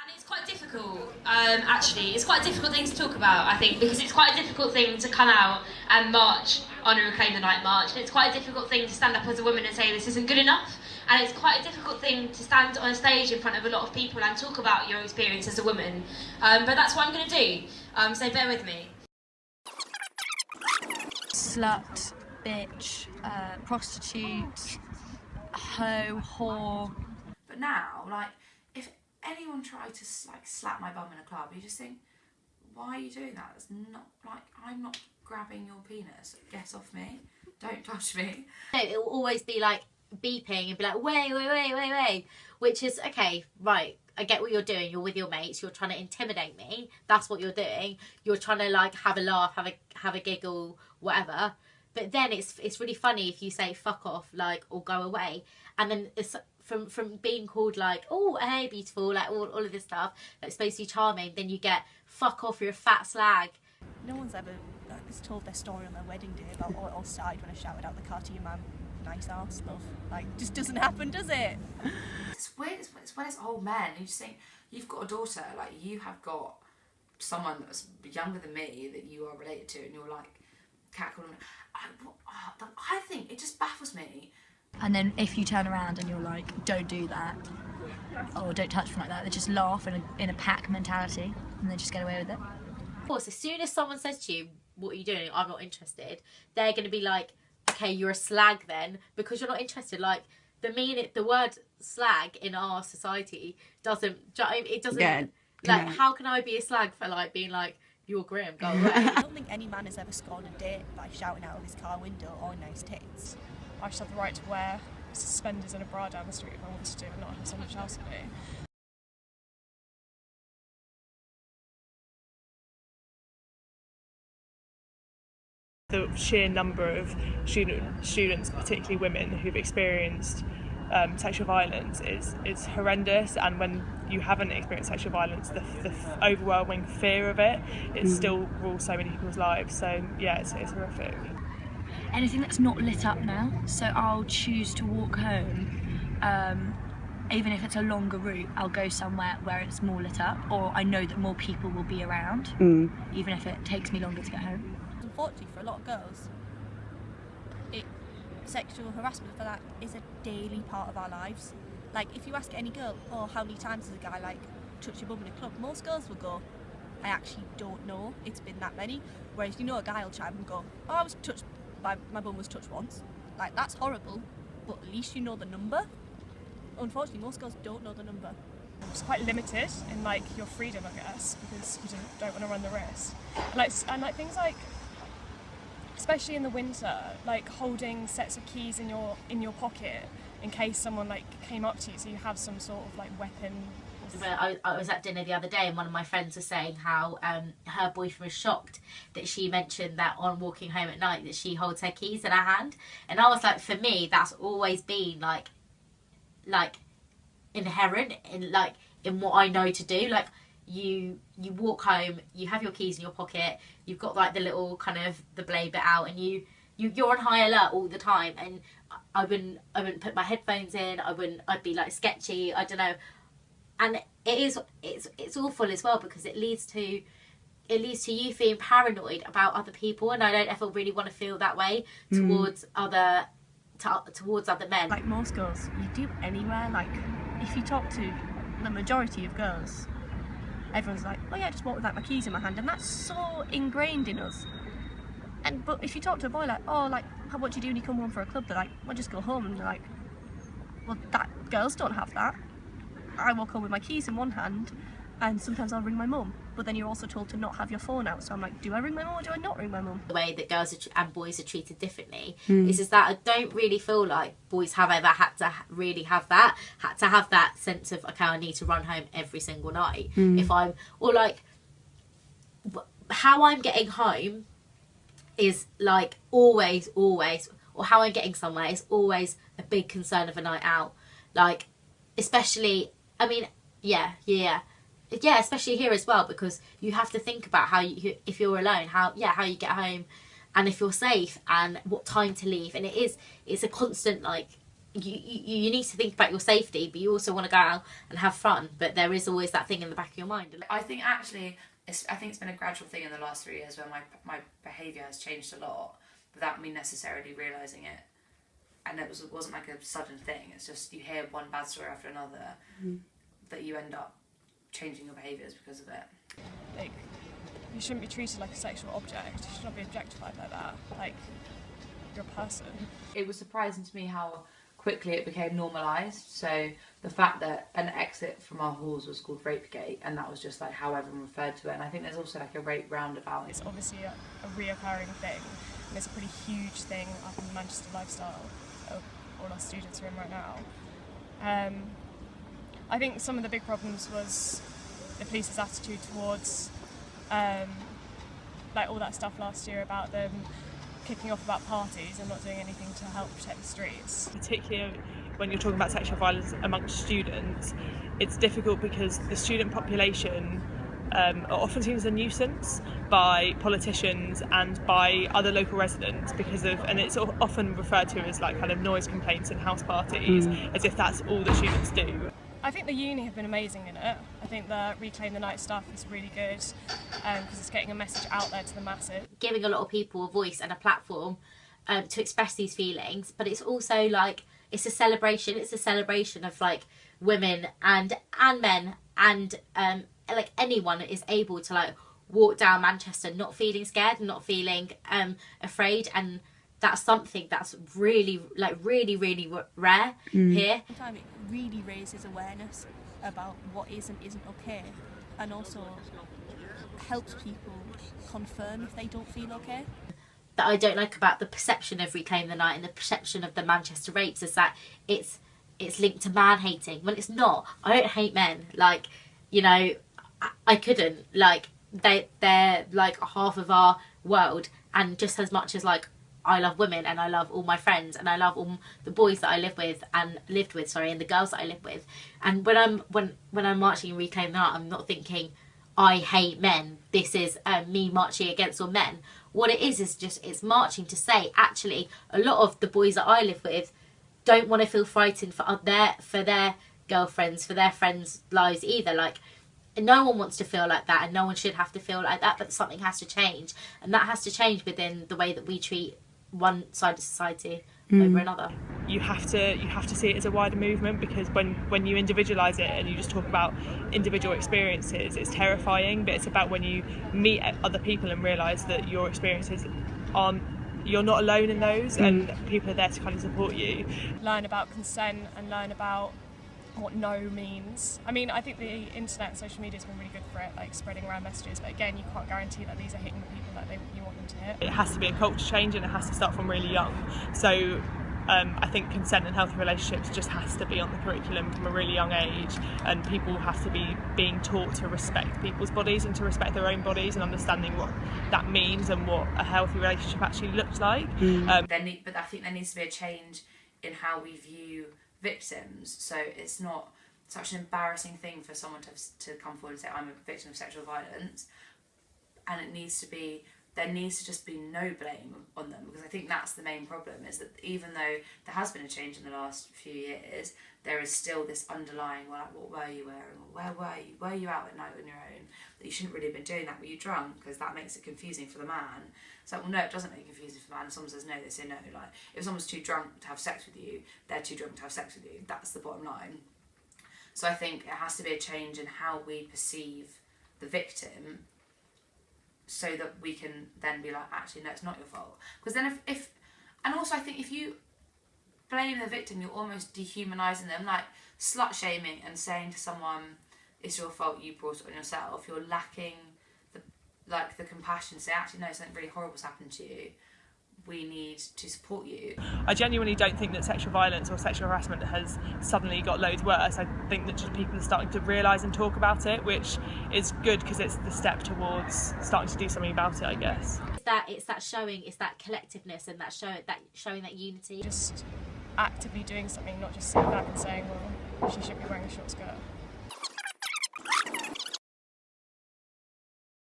And it's quite difficult, actually. It's quite a difficult thing to talk about, I think, because it's quite a difficult thing to come out and march on a Reclaim the Night march. And it's quite a difficult thing to stand up as a woman and say this isn't good enough. And it's quite a difficult thing to stand on a stage in front of a lot of people and talk about your experience as a woman. But that's what I'm going to do, so bear with me. Slut, bitch, prostitute, hoe, whore. But now, like, if anyone tried to like slap my bum in a club, you just think, why are you doing that? It's not like, I'm not grabbing your penis. Get off me. Don't touch me. It will always be like beeping and be like, wait, which is, okay, right, I get what you're doing. You're with your mates, you're trying to intimidate me. That's what you're doing. You're trying to like have a laugh, have a giggle, whatever. But then it's really funny if you say fuck off, like, or go away. And then it's from being called like, oh, hey, beautiful, like all of this stuff that's supposed to be charming, then you get fuck off, you're a fat slag. No one's ever told their story on their wedding day about oh, it all started when I shouted out the car to your mum, nice arse love. Like, just doesn't happen, does it? It's weird, it's when it's old men, you just think, you've got a daughter, like, you have got someone that's younger than me that you are related to, and you're like, cackling. I think it just baffles me. And then if you turn around and you're like, don't do that, or don't touch me like that, they just laugh in a pack mentality and they just get away with it. Of course, as soon as someone says to you, what are you doing? I'm not interested, they're going to be like, okay, you're a slag then, because you're not interested. Like, the word slag in our society doesn't, Yeah, like, how can I be a slag for like being like, you're grim, go away. I don't think any man has ever scored a date by shouting out of his car window, oh, nice tits. I should have the right to wear suspenders and a bra down the street if I wanted to, and not have someone else to do. The sheer number of students, particularly women, who've experienced sexual violence is horrendous, and when you haven't experienced sexual violence, the overwhelming fear of it still rules so many people's lives. So yeah, it's horrific. Anything that's not lit up now, so I'll choose to walk home, even if it's a longer route, I'll go somewhere where it's more lit up, or I know that more people will be around, even if it takes me longer to get home. Unfortunately for a lot of girls, sexual harassment for that is a daily part of our lives. Like, if you ask any girl, oh, how many times has a guy like touched your bum in a club, most girls will go, I actually don't know, it's been that many. Whereas, you know, a guy will chime and go, oh, I was touched, my bum was touched once. Like, that's horrible, but at least you know the number. Unfortunately, most girls don't know the number. It's quite limited in like your freedom, I guess, because you don't want to run the risk. And like things like, especially in the winter, like holding sets of keys in your pocket in case someone like came up to you, so you have some sort of like weapon. I was at dinner the other day and one of my friends was saying how her boyfriend was shocked that she mentioned that on walking home at night that she holds her keys in her hand, and I was like, for me that's always been like inherent in what I know to do. Like, you walk home, you have your keys in your pocket, you've got like the little kind of the blade bit out, and you're on high alert all the time. And I wouldn't put my headphones in, I'd be like sketchy, I don't know. And it's awful as well, because it leads to you feeling paranoid about other people, and I don't ever really want to feel that way towards other men. Like most girls, you do anywhere. Like, if you talk to the majority of girls, everyone's like, oh yeah, I just walk with like my keys in my hand, and that's so ingrained in us. But if you talk to a boy like, oh, like, what do you do when you come home for a club? They're like, well, just go home. And they're like, well, girls don't have that. I walk home with my keys in one hand, and sometimes I'll ring my mum. But then you're also told to not have your phone out. So I'm like, do I ring my mum or do I not ring my mum? The way that girls and boys are treated differently is that I don't really feel like boys have ever had to have that sense of, okay, I need to run home every single night. If I'm, or like, how I'm getting home is like always, or how I'm getting somewhere is always a big concern of a night out. Like, especially, I mean, yeah, especially here as well, because you have to think about how if you're alone, how you get home, and if you're safe, and what time to leave. And it's a constant, like, you need to think about your safety, but you also want to go out and have fun. But there is always that thing in the back of your mind. I think actually, I think it's been a gradual thing in the last 3 years where my behaviour has changed a lot without me necessarily realising it. And it wasn't like a sudden thing. It's just you hear one bad story after another that you end up changing your behaviours because of it. Like, you shouldn't be treated like a sexual object. You should not be objectified like that. Like, you're a person. It was surprising to me how quickly it became normalised. So the fact that an exit from our halls was called Rapegate, and that was just like how everyone referred to it. And I think there's also like a rape roundabout. It's obviously a reoccurring thing, and it's a pretty huge thing up in the Manchester lifestyle of all our students are in right now. I think some of the big problems was the police's attitude towards like all that stuff last year about them kicking off about parties and not doing anything to help protect the streets. Particularly when you're talking about sexual violence amongst students, it's difficult because the student population are often seen as a nuisance by politicians and by other local residents because of, and it's often referred to as like kind of noise complaints and house parties, as if that's all the students do. I think the uni have been amazing in it. I think the Reclaim the Night stuff is really good because it's getting a message out there to the masses. Giving a lot of people a voice and a platform to express these feelings, but it's also like, it's a celebration. It's a celebration of like women and men and like anyone is able to like walk down Manchester not feeling scared, not feeling afraid, and that's something that's really rare here. Sometimes it really raises awareness about what is and isn't okay, and also helps people confirm if they don't feel okay. That I don't like about the perception of Reclaim the Night and the perception of the Manchester rapes is that it's linked to man hating, when it's not. I don't hate men, like, you know, I couldn't, like, they're like half of our world, and just as much as like I love women and I love all my friends and I love all the boys that I lived with and the girls that I lived with, and when I'm marching in Reclaim the Night, I'm not thinking I hate men, this is me marching against all men. What it is just, it's marching to say actually a lot of the boys that I live with don't want to feel frightened for their girlfriends, for their friends' lives either. Like, no one wants to feel like that, and no one should have to feel like that, but something has to change, and that has to change within the way that we treat one side of society over another. You have to see it as a wider movement, because when you individualise it and you just talk about individual experiences, it's terrifying, but it's about when you meet other people and realise that your experiences aren't, you're not alone in those, and people are there to kind of support you. Learn about consent and learn about what no means. I mean, I think the internet and social media has been really good for it, like spreading around messages, but again, you can't guarantee that these are hitting the people that you want them to hit. It has to be a culture change, and it has to start from really young. So I think consent and healthy relationships just has to be on the curriculum from a really young age, and people have to be being taught to respect people's bodies and to respect their own bodies and understanding what that means and what a healthy relationship actually looks like. But I think there needs to be a change in how we view victims, so it's not such an embarrassing thing for someone to come forward and say I'm a victim of sexual violence, and there needs to just be no blame on them, because I think that's the main problem, is that even though there has been a change in the last few years, there is still this underlying, well, like, what were you wearing, or where were you out at night on your own, that you shouldn't really have been doing that, were you drunk, because that makes it confusing for the man. It's like, well, no, it doesn't make it confusing for the man. If someone says no, they say no. Like, if someone's too drunk to have sex with you, they're too drunk to have sex with you. That's the bottom line. So I think it has to be a change in how we perceive the victim, so that we can then be like, actually, no, it's not your fault. Because then and also I think if you blame the victim, you're almost dehumanising them, like slut shaming and saying to someone, it's your fault, you brought it on yourself. You're lacking the compassion to say, actually, no, something really horrible's happened to you. We need to support you. I genuinely don't think that sexual violence or sexual harassment has suddenly got loads worse. I think that just people are starting to realise and talk about it, which is good because it's the step towards starting to do something about it, I guess. It's that showing, it's that collectiveness, and that showing that unity. Just actively doing something, not just sitting back and saying, well, she should be wearing a short skirt.